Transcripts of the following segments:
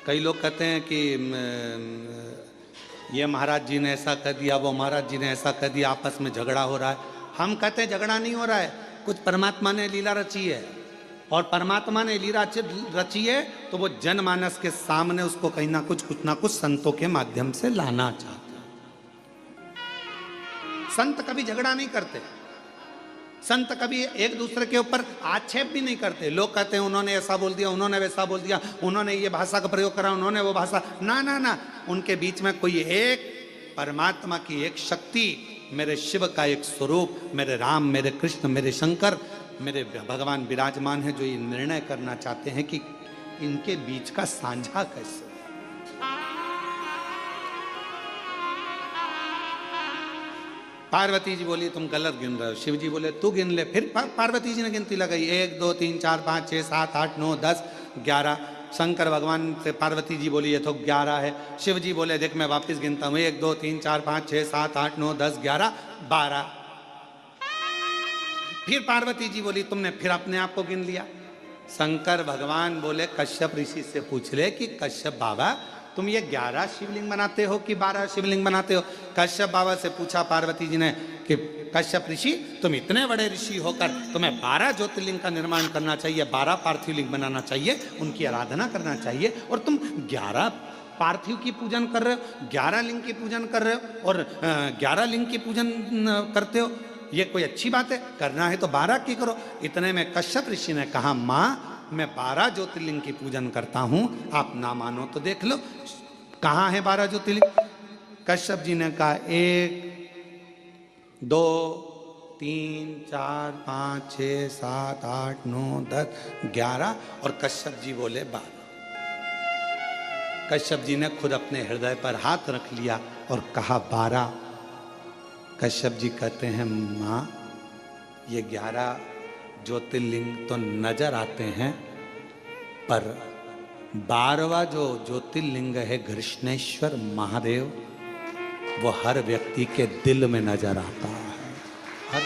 कई लोग कहते हैं कि ये महाराज जी ने ऐसा कर दिया, वो महाराज जी ने ऐसा कर दिया, आपस में झगड़ा हो रहा है। हम कहते हैं झगड़ा नहीं हो रहा है, कुछ परमात्मा ने लीला रची है, और परमात्मा ने लीला रची है तो वो जनमानस के सामने उसको कहीं ना कुछ संतों के माध्यम से लाना चाहते हैं। संत कभी झगड़ा नहीं करते, संत कभी एक दूसरे के ऊपर आक्षेप भी नहीं करते। लोग कहते हैं उन्होंने ऐसा बोल दिया, उन्होंने वैसा बोल दिया, उन्होंने ये भाषा का प्रयोग करा, उन्होंने वो भाषा, ना ना ना, उनके बीच में कोई एक परमात्मा की एक शक्ति, मेरे शिव का एक स्वरूप, मेरे राम, मेरे कृष्ण, मेरे शंकर, मेरे भगवान विराजमान है, जो ये निर्णय करना चाहते हैं कि इनके बीच का साझा कैसे। पार्वती जी बोली तुम गलत गिन रहे हो, शिव जी बोले तू गिन ले। फिर पार्वती जी ने गिनती लगाई, 1 2 3 4 5 6 7 8 9 10 11। शंकर भगवान से पार्वती जी बोली ये तो 11 है। शिव जी बोले देख मैं वापस गिनता हूँ, 1 2 3 4 5 6 7 8 9 10 11 12। फिर पार्वती जी बोली तुमने फिर अपने आप को गिन लिया। शंकर भगवान बोले कश्यप ऋषि से पूछ ले कि कश्यप बाबा तुम ये 11 शिवलिंग बनाते हो कि 12 शिवलिंग बनाते हो। कश्यप बाबा से पूछा पार्वती जी ने कि कश्यप ऋषि तुम इतने बड़े ऋषि होकर तुम्हें 12 ज्योतिर्लिंग का निर्माण करना चाहिए, 12 पार्थिव लिंग बनाना चाहिए, उनकी आराधना करना चाहिए, और तुम 11 पार्थिव की पूजन कर रहे हो, 11 लिंग की पूजन कर रहे हो और 11 लिंग की पूजन करते हो, ये कोई अच्छी बात है? करना है तो 12 की करो। इतने में कश्यप ऋषि ने कहा माँ मैं 12 ज्योतिर्लिंग की पूजन करता हूं, आप ना मानो तो देख लो कहां है 12 ज्योतिर्लिंग। कश्यप जी ने कहा 1 2 3 4 5 6 7 8 9 10 11 और कश्यप जी बोले 12। कश्यप जी ने खुद अपने हृदय पर हाथ रख लिया और कहा 12। कश्यप जी कहते हैं माँ ये 11 ज्योतिर्लिंग तो नजर आते हैं, पर 12वां जो ज्योतिर्लिंग है घृष्णेश्वर महादेव, वो हर व्यक्ति के दिल में नजर आता है,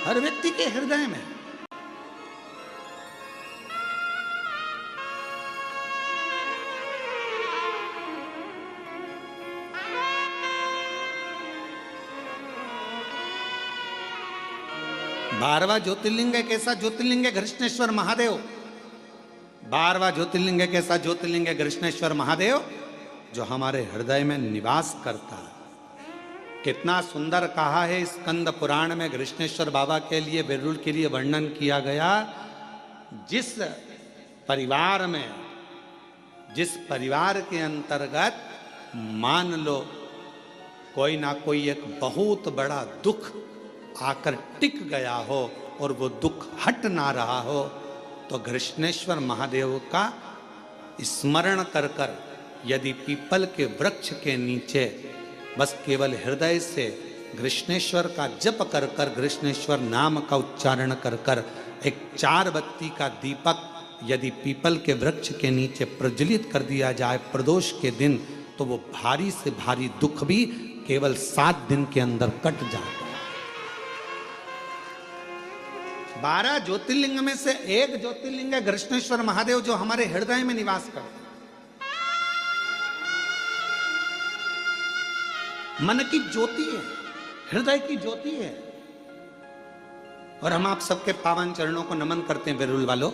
हर व्यक्ति के हृदय में। बारहवां ज्योतिर्लिंग एक ऐसा ज्योतिर्लिंग है घृष्णेश्वर महादेव। 12वां ज्योतिर्लिंग एक ऐसा ज्योतिर्लिंग है घृष्णेश्वर महादेव जो हमारे हृदय में निवास करता है। कितना सुंदर कहा है स्कंद पुराण में घृष्णेश्वर बाबा के लिए, बेरुल के लिए वर्णन किया गया। जिस परिवार में, जिस परिवार के अंतर्गत मान लो कोई ना कोई एक बहुत बड़ा दुख आकर टिक गया हो और वो दुख हट ना रहा हो, तो घृष्णेश्वर महादेव का स्मरण कर कर यदि पीपल के वृक्ष के नीचे बस केवल हृदय से घृष्णेश्वर का जप कर कर, घृष्णेश्वर नाम का उच्चारण कर कर एक 4 बत्ती का दीपक यदि पीपल के वृक्ष के नीचे प्रज्वलित कर दिया जाए प्रदोष के दिन, तो वो भारी से भारी दुख भी केवल 7 दिन के अंदर कट जाता है। 12 ज्योतिर्लिंग में से एक ज्योतिर्लिंग है घृष्णेश्वर महादेव जो हमारे हृदय में निवास करते। मन की ज्योति है, हृदय की ज्योति है। और हम आप सबके पावन चरणों को नमन करते हैं। बेरुल वालों,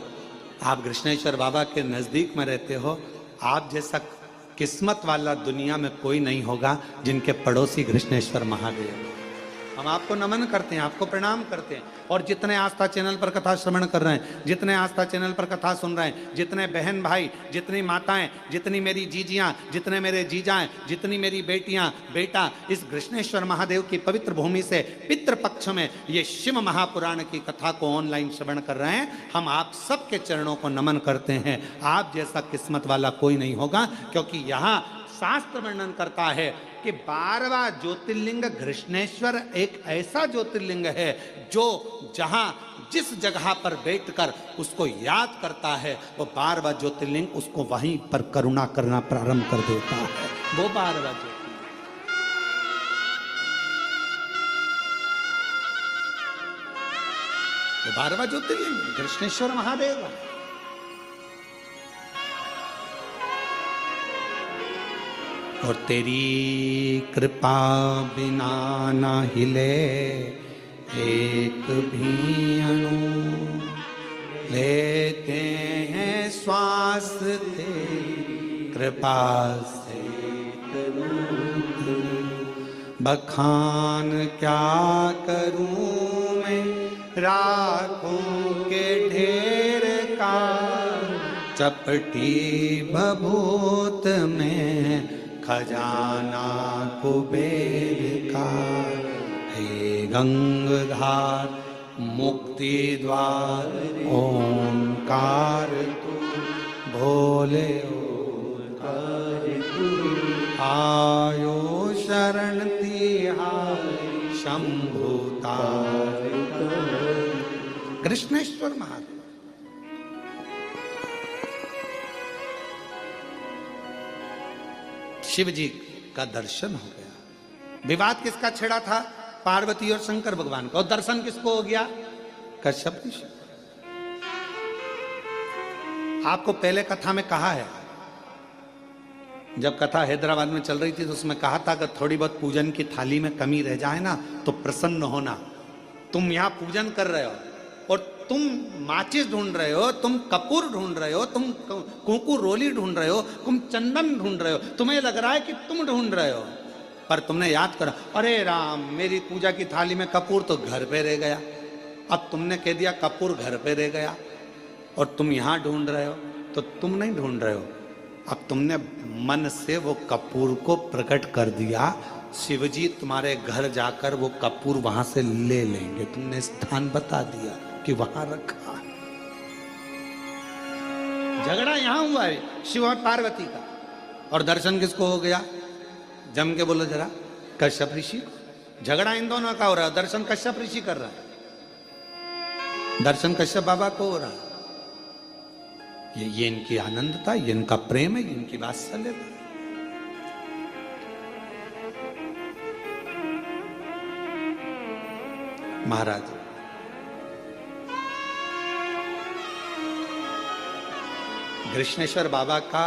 आप घृष्णेश्वर बाबा के नजदीक में रहते हो, आप जैसा किस्मत वाला दुनिया में कोई नहीं होगा जिनके पड़ोसी घृष्णेश्वर महादेव। हम आपको नमन करते हैं, आपको प्रणाम करते हैं। और जितने आस्था चैनल पर कथा श्रवण कर रहे हैं, जितने आस्था चैनल पर कथा सुन रहे हैं, जितने बहन भाई, जितनी माताएं, जितनी मेरी जीजियां, जितने मेरे जीजाएं, जितनी मेरी बेटियां बेटा इस घृष्णेश्वर महादेव की पवित्र भूमि से पितृपक्ष में ये शिव महापुराण की कथा को ऑनलाइन श्रवण कर रहे हैं, हम आप सबके चरणों को नमन करते हैं। आप जैसा किस्मत वाला कोई नहीं होगा, क्योंकि यहाँ शास्त्र वर्णन करता है कि 12वां ज्योतिर्लिंग घृष्णेश्वर एक ऐसा ज्योतिर्लिंग है जो जहां जिस जगह पर बैठकर उसको याद करता है, वो 12वां ज्योतिर्लिंग उसको वहीं पर करुणा करना प्रारंभ कर देता है। वो 12वां ज्योतिर्लिंग। वो 12वां ज्योतिर्लिंग कृष्णेश्वर महादेव का। और तेरी कृपा बिना न हिले एक भी अणु, लेते हैं श्वास तेरी कृपा से। बखान क्या करूं मैं राखों के ढेर का, चपटी भभूत में खजाना कुबेर का। हे गंगाधार मुक्ति द्वार ओंकार तू, भोले ओंकार तू। आयो शरण तिहार शंभुतार। कृष्णेश्वर महादेव। शिव जी का दर्शन हो गया। विवाद किसका छिड़ा था? पार्वती और शंकर भगवान का। और दर्शन किसको हो गया? कश्यप ऋषि। आपको पहले कथा में कहा है, जब कथा हैदराबाद में चल रही थी तो उसमें कहा था कि थोड़ी बहुत पूजन की थाली में कमी रह जाए ना तो प्रसन्न होना। तुम यहां पूजन कर रहे हो और तुम माचिस ढूंढ रहे हो, तुम कपूर ढूंढ रहे हो, तुम कुंकू रोली ढूंढ रहे हो, तुम चंदन ढूंढ रहे हो, तुम्हें लग रहा है कि तुम ढूंढ रहे हो, पर तुमने याद करा अरे राम मेरी पूजा की थाली में कपूर तो घर पे रह गया। अब तुमने कह दिया कपूर घर पे रह गया और तुम यहां ढूंढ रहे हो, तो तुम नहीं ढूंढ रहे हो, अब तुमने मन से वो कपूर को प्रकट कर दिया। शिवजी तुम्हारे घर जाकर वो कपूर वहां से ले लेंगे। तुमने स्थान बता दिया कि वहां रखा है। झगड़ा यहां हुआ है शिव और पार्वती का। और दर्शन किसको हो गया? जम के बोलो जरा। कश्यप ऋषि। झगड़ा इन दोनों का हो रहा है, दर्शन कश्यप ऋषि कर रहा है, दर्शन कश्यप बाबा को हो रहा है। ये इनकी आनंदता, ये इनका प्रेम है, ये इनकी वात्सल्यता। महाराज कृष्णेश्वर बाबा का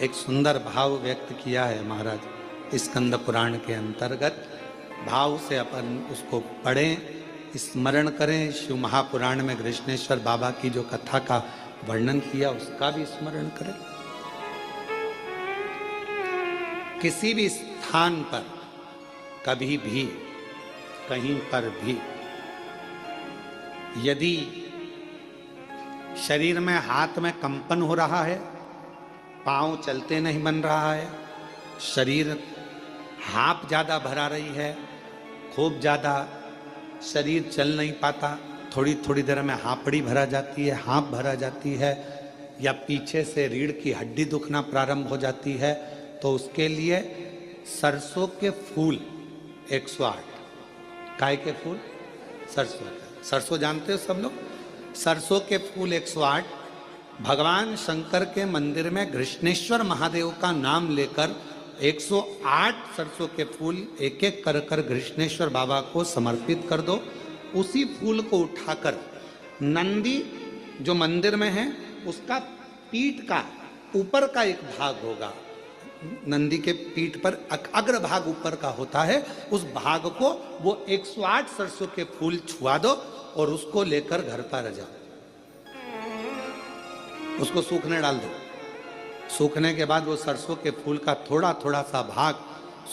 एक सुंदर भाव व्यक्त किया है महाराज स्कंद पुराण के अंतर्गत। भाव से अपन उसको पढ़ें, स्मरण करें। शिव महापुराण में कृष्णेश्वर बाबा की जो कथा का वर्णन किया उसका भी स्मरण करें। किसी भी स्थान पर कभी भी कहीं पर भी यदि शरीर में हाथ में कंपन हो रहा है, पांव चलते नहीं बन रहा है, शरीर हाफ ज्यादा भरा रही है, खूब ज्यादा शरीर चल नहीं पाता, थोड़ी थोड़ी देर में हापड़ी भरा जाती है, हाँप भरा जाती है, या पीछे से रीढ़ की हड्डी दुखना प्रारंभ हो जाती है, तो उसके लिए सरसों के फूल 108। काय के फूल? सरसों के। सरसों जानते हो सब लोग? सरसों के फूल 108 भगवान शंकर के मंदिर में कृष्णेश्वर महादेव का नाम लेकर 108 सरसों के फूल एक एक कर कर कृष्णेश्वर बाबा को समर्पित कर दो। उसी फूल को उठाकर नंदी जो मंदिर में है उसका पीठ का ऊपर का एक भाग होगा, नंदी के पीठ पर अग्र भाग ऊपर का होता है, उस भाग को वो 108 सरसों के फूल छुआ दो और उसको लेकर घर पर जाओ, उसको सूखने डाल दो। सूखने के बाद वो सरसों के फूल का थोड़ा थोड़ा सा भाग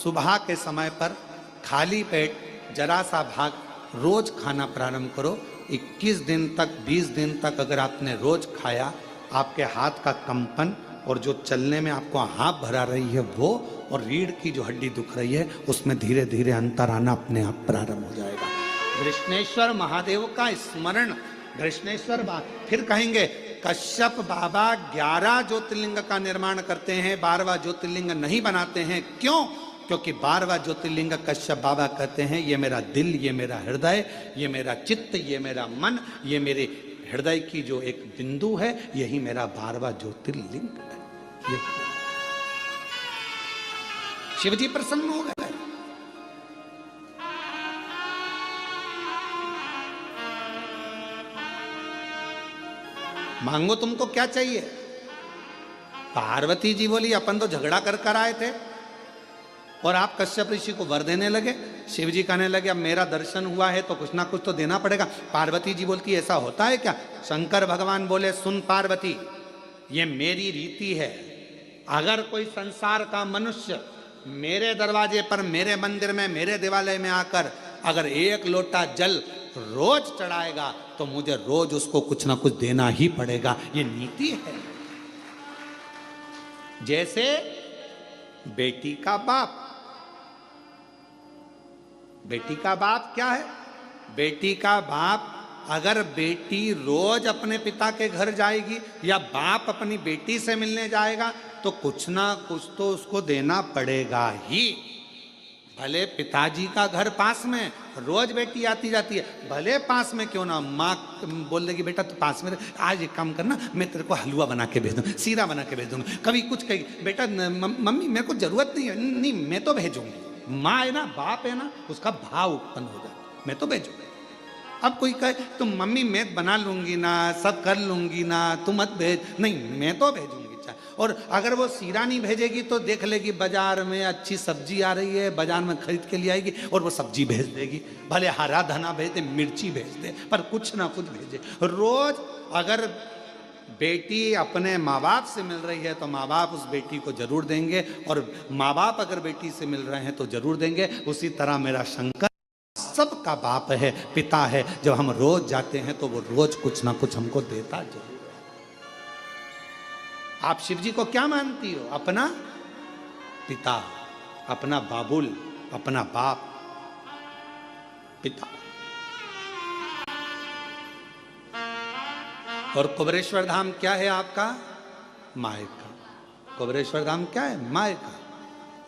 सुबह के समय पर खाली पेट जरा सा भाग रोज खाना प्रारंभ करो। 21 दिन तक 20 दिन तक अगर आपने रोज खाया, आपके हाथ का कंपन और जो चलने में आपको हाँप भरा रही है वो, और रीढ़ की जो हड्डी दुख रही है उसमें धीरे धीरे अंतर आना अपने आप प्रारंभ हो जाएगा। कृष्णेश्वर महादेव का स्मरण, कृष्णेश्वर फिर कहेंगे कश्यप बाबा 11 ज्योतिर्लिंग का निर्माण करते हैं, 12वां ज्योतिर्लिंग नहीं बनाते हैं। क्यों? क्योंकि 12वां ज्योतिर्लिंग कश्यप बाबा कहते हैं ये मेरा दिल, ये मेरा हृदय, ये मेरा चित्त, ये मेरा मन, ये मेरे हृदय की जो एक बिंदु है, यही मेरा 12वां ज्योतिर्लिंग है। शिवजी प्रसन्न हो गए। मांगो तुमको क्या चाहिए। पार्वती जी बोली अपन तो झगड़ा कर कर आए थे और आप कश्यप ऋषि को वर देने लगे। शिव जी कहने लगे अब मेरा दर्शन हुआ है तो कुछ ना कुछ तो देना पड़ेगा। पार्वती जी बोलती ऐसा होता है क्या। शंकर भगवान बोले सुन पार्वती, ये मेरी रीति है। अगर कोई संसार का मनुष्य मेरे दरवाजे पर, मेरे मंदिर में, मेरे देवालय में आकर अगर एक लोटा जल रोज चढ़ाएगा तो मुझे रोज उसको कुछ ना कुछ देना ही पड़ेगा। ये नीति है। जैसे बेटी का बाप, बेटी का बाप क्या है। बेटी का बाप, अगर बेटी रोज अपने पिता के घर जाएगी या बाप अपनी बेटी से मिलने जाएगा तो कुछ ना कुछ तो उसको देना पड़ेगा ही। भले पिताजी का घर पास में, रोज बेटी आती जाती है, भले पास में क्यों ना, माँ बोल देगी बेटा तू पास में आज एक काम करना, मैं तेरे को हलवा बना के भेज दूँ, सीरा बना के भेज दूँगा। कभी कुछ कही बेटा मम्मी मेरे को जरूरत नहीं है, नहीं मैं तो भेजूंगी। माँ है ना, बाप है ना, उसका भाव उत्पन्न हो जाता, मैं तो भेजूंगी। अब कोई कहे तुम मम्मी मैं बना लूंगी ना, सब कर लूंगी ना, तू मत भेज, नहीं मैं तो भेजूंगी। और अगर वो सीरा नहीं भेजेगी तो देख लेगी बाजार में अच्छी सब्जी आ रही है, बाजार में खरीद के लिए आएगी और वो सब्जी भेज देगी। भले हरा धना भेज दे, मिर्ची भेज दे, पर कुछ ना कुछ भेजे। रोज अगर बेटी अपने माँ बाप से मिल रही है तो माँ बाप उस बेटी को जरूर देंगे, और माँ बाप अगर बेटी से मिल रहे हैं तो जरूर देंगे। उसी तरह मेरा शंकर सबका बाप है, पिता है। जब हम रोज जाते हैं तो वो रोज कुछ ना कुछ हमको देता जरूर। आप शिव जी को क्या मानती हो। अपना पिता, अपना बाबुल, अपना बाप, पिता। और कुबेरेश्वर धाम क्या है आपका, मायका। कुबेरेश्वर धाम क्या है, मायका।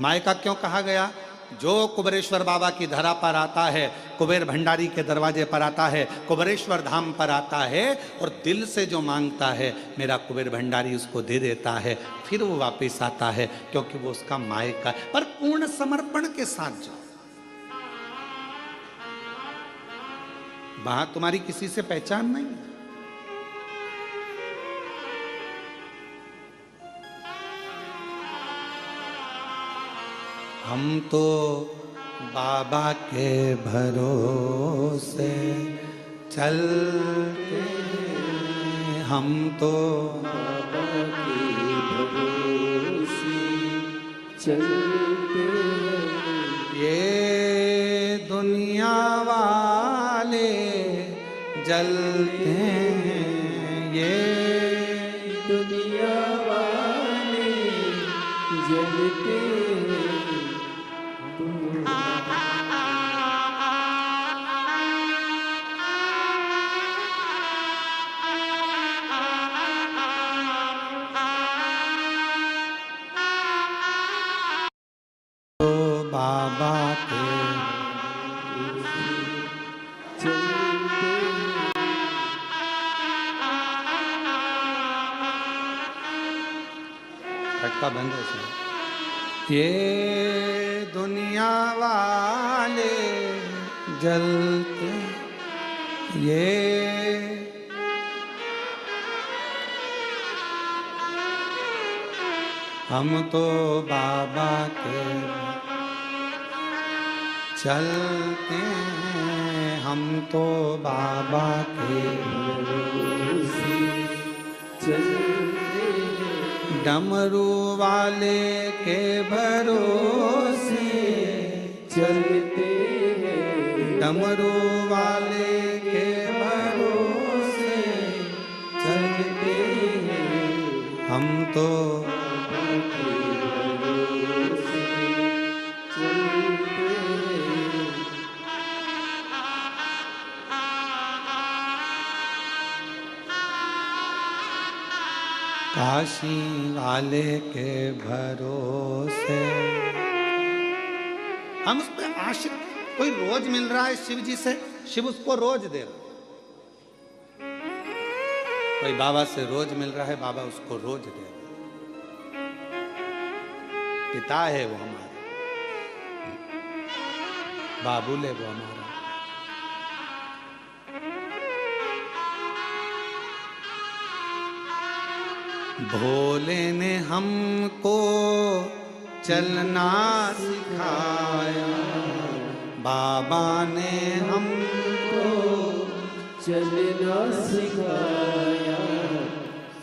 मायका क्यों कहा गया। जो कुबेरेश्वर बाबा की धरा पर आता है, कुबेर भंडारी के दरवाजे पर आता है, कुबेरेश्वर धाम पर आता है और दिल से जो मांगता है मेरा कुबेर भंडारी उसको दे देता है, फिर वो वापस आता है, क्योंकि वो उसका मायका है। पर पूर्ण समर्पण के साथ जाओ। वहां तुम्हारी किसी से पहचान नहीं है। हम तो बाबा के भरोसे चलते, हम तो बाबा के भरोसे चलते, ये दुनिया वाले जलते हैं, ये दुनिया वाले जलते हैं। बाबा के खटका बंद है इसमें। ये दुनिया वाले जलते, ये हम तो बाबा के चलते हैं, हम तो बाबा के भरोसे चलते हैं, डमरू वाले के भरोसे चलते हैं, डमरू वाले के भरोसे चलते हैं, हम तो बाबा के भरोसे चलते हैं। काशी वाले के भरोसे हम उस पर आशिक। कोई रोज मिल रहा है शिव जी से, शिव उसको रोज दे रहा। कोई बाबा से रोज मिल रहा है, बाबा उसको रोज दे रहा। पिता है वो हमारा, बाबुल है वो हमारा। भोले ने हमको चलना सिखाया, बाबा ने हमको चलना सिखाया,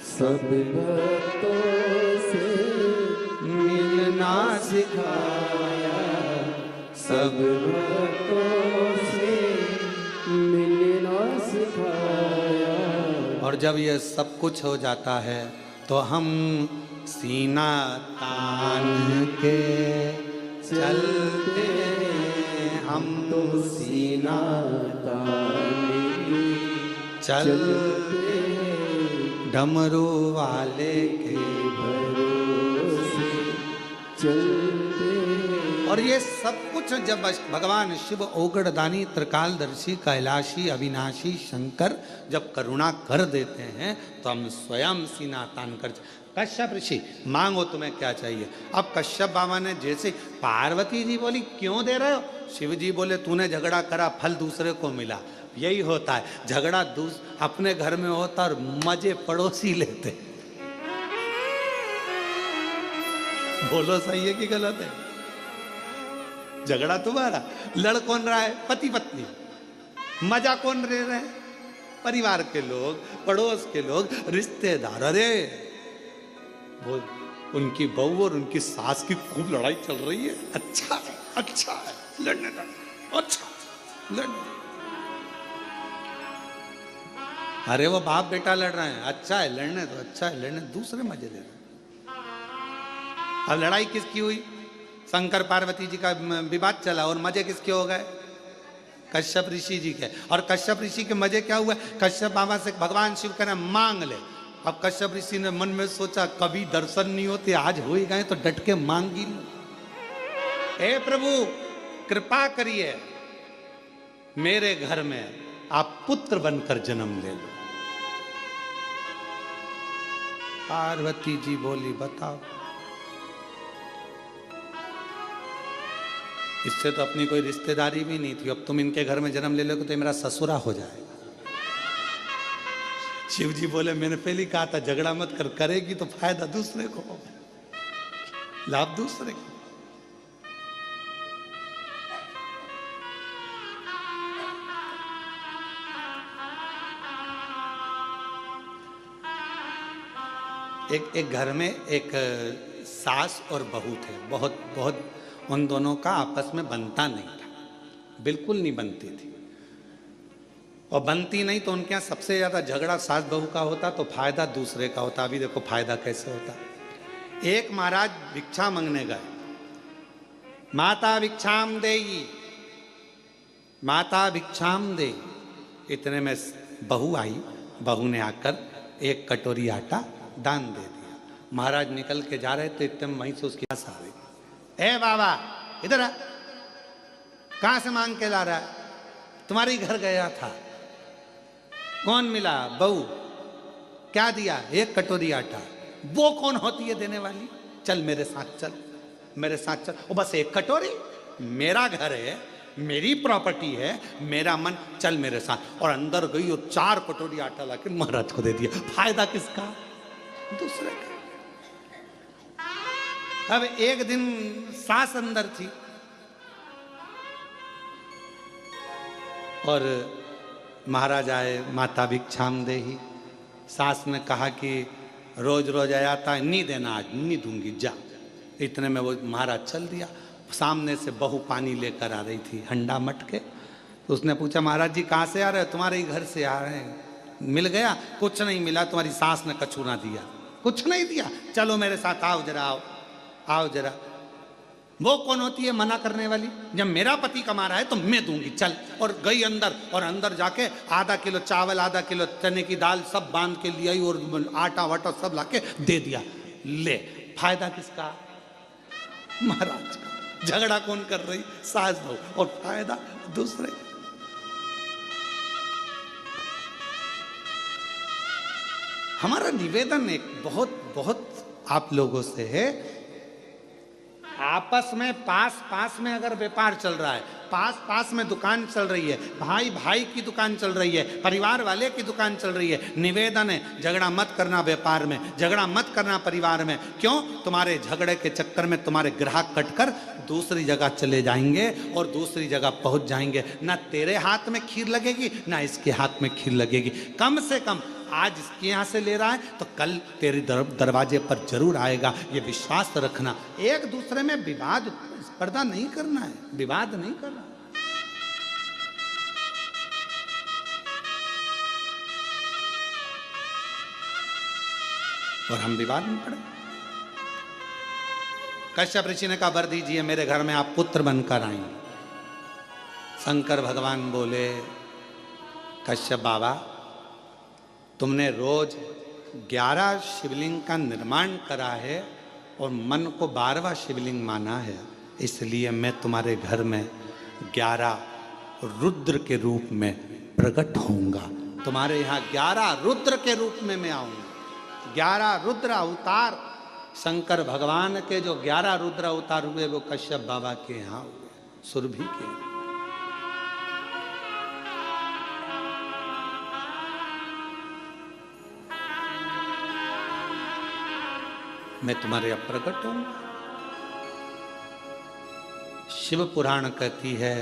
सब भक्तों से मिलना सिखाया, सब भक्तों से मिलना सिखाया। और जब ये सब कुछ हो जाता है तो हम सीना तान के चलते हैं, हम तो सीना ताने चलते डमरू वाले के भरोसे चलते। और ये सब कुछ जब भगवान शिव ओगड़दानी त्रिकालदर्शी कैलाशी अविनाशी शंकर जब करुणा कर देते हैं तो हम स्वयं सीना तान कर। कश्यप ऋषि मांगो तुम्हें क्या चाहिए। अब कश्यप बाबा ने जैसे पार्वती जी बोली क्यों दे रहे हो, शिव जी बोले तूने झगड़ा करा फल दूसरे को मिला। यही होता है, झगड़ा अपने घर में होता और मजे पड़ोसी लेते। बोलो सही है कि गलत है? झगड़ा तुम्हारा, लड़ कौन रहा है? पति पत्नी। मजा कौन ले रहे हैं? परिवार के लोग, पड़ोस के लोग, रिश्तेदार। अरे वो उनकी बहू और उनकी सास की खूब लड़ाई चल रही है। अच्छा है, अच्छा है, लड़ने दो, अच्छा लड़ने। अरे वो बाप बेटा लड़ रहे हैं, अच्छा है लड़ने दो, अच्छा है लड़ने, दूसरे मजे ले रहे हैं। अब लड़ाई किसकी हुई? शंकर पार्वती जी का विवाद चला और मजे किसके हो गए? कश्यप ऋषि जी के। और कश्यप ऋषि के मजे क्या हुए? कश्यप बाबा से भगवान शिव कहना मांग ले। अब कश्यप ऋषि ने मन में सोचा कभी दर्शन नहीं होते, आज हो ही गए तो डट के मांग ही लो। हे प्रभु कृपा करिए, मेरे घर में आप पुत्र बनकर जन्म ले लो। पार्वती जी बोली बताओ, इससे तो अपनी कोई रिश्तेदारी भी नहीं थी, अब तुम इनके घर में जन्म ले लोगे तो मेरा ससुरा हो जाएगा। शिव जी बोले मैंने पहले कहा था झगड़ा मत कर, करेगी तो फायदा दूसरे को होगा, लाभ दूसरे को। एक घर में एक सास और बहू थे। बहुत उन दोनों का आपस में बनता नहीं था, बिल्कुल नहीं बनती थी। और बनती नहीं तो उनके यहाँ सबसे ज्यादा झगड़ा सास बहू का होता तो फायदा दूसरे का होता। अभी देखो फायदा कैसे होता। एक महाराज भिक्षा मांगने गए, माता भिक्षाम देई, माता भिक्षाम दे। इतने में बहू आई, बहू ने आकर एक कटोरी आटा दान दे दिया। महाराज निकल के जा रहे थे, इतने में वहीं से उसकी आस आ गई, ए बाबा इधर आ, कहां से मांग के ला रहा है? तुम्हारे घर गया था। कौन मिला? बहू। क्या दिया? एक कटोरी आटा। वो कौन होती है देने वाली? चल मेरे साथ चल, मेरे साथ चल। ओ बस एक कटोरी? मेरा घर है, मेरी प्रॉपर्टी है, मेरा मन, चल मेरे साथ। और अंदर गई और 4 कटोरी आटा लाके महाराज को दे दिया। फायदा किसका? दूसरे का। अब एक दिन सास अंदर थी और महाराज आए, माता भिक्षाम देही। सास ने कहा कि रोज रोज आया था, नहीं देना आज, नहीं दूंगी, जा। इतने में वो महाराज चल दिया। सामने से बहू पानी लेकर आ रही थी, हंडा मटके। तो उसने पूछा महाराज जी कहाँ से आ रहे हो? तुम्हारे ही घर से आ रहे हैं। मिल गया? कुछ नहीं मिला, तुम्हारी सास ने कछु ना दिया। कुछ नहीं दिया? चलो मेरे साथ आओ जरा, आओ आओ जरा। वो कौन होती है मना करने वाली? जब मेरा पति कमा रहा है तो मैं दूंगी, चल। और गई अंदर, और अंदर जाके आधा किलो चावल, आधा किलो चने की दाल सब बांध के ले आई और आटा वाटा सब लाके दे दिया। ले, फायदा किसका? महाराज का। झगड़ा कौन कर रही? सास बहू। और फायदा दूसरे। हमारा निवेदन एक बहुत आप लोगों से है, आपस में पास में अगर व्यापार चल रहा है पास पास में दुकान चल रही है, भाई भाई की दुकान चल रही है, परिवार वाले की दुकान चल रही है, निवेदन है झगड़ा मत करना व्यापार में, झगड़ा मत करना परिवार में। क्यों? तुम्हारे झगड़े के चक्कर में तुम्हारे ग्राहक कटकर दूसरी जगह चले जाएंगे और दूसरी जगह पहुंच जाएंगे। ना तेरे हाथ में खीर लगेगी ना इसके हाथ में खीर लगेगी। कम से कम आज इसके यहाँ से ले रहा है तो कल तेरे दरवाजे पर जरूर आएगा, ये विश्वास रखना। एक दूसरे में विवाद स्पर्धा नहीं करना है, विवाद नहीं करना। और हम विवाद में पड़े। कश्यप ऋषि ने कहा वर दीजिए मेरे घर में आप पुत्र बनकर आए। शंकर भगवान बोले कश्यप बाबा तुमने रोज 11 शिवलिंग का निर्माण करा है और मन को 12वां शिवलिंग माना है, इसलिए मैं तुम्हारे घर में 11 रुद्र के रूप में प्रकट होऊंगा। तुम्हारे यहाँ 11 रुद्र के रूप में मैं आऊंगा। 11 रुद्र अवतार शंकर भगवान के जो 11 रुद्र अवतार हुए वो कश्यप बाबा के यहाँ हुए, सुरभि के। मैं तुम्हारे यहाँ प्रकट हूं। शिव पुराण कहती है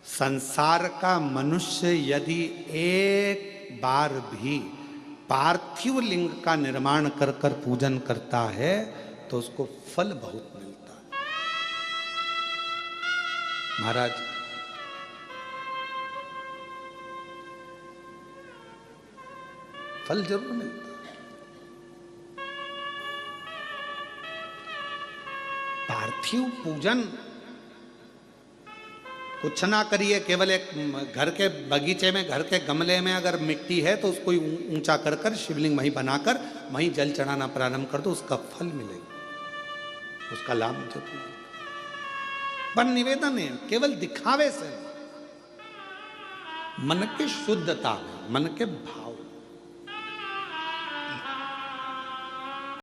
संसार का मनुष्य यदि एक बार भी पार्थिव लिंग का निर्माण कर कर पूजन करता है तो उसको फल बहुत मिलता है। महाराज फल जरूर मिलता है। पार्थिव पूजन कुछ ना करिए, केवल एक घर के बगीचे में घर के गमले में अगर मिट्टी है तो उसको ऊंचा कर कर शिवलिंग वहीं बनाकर वहीं जल चढ़ाना प्रारंभ कर दो, उसका फल मिलेगा, उसका लाभ जरूर। पर निवेदन है केवल दिखावे से, मन की शुद्धता में, मन के भाव।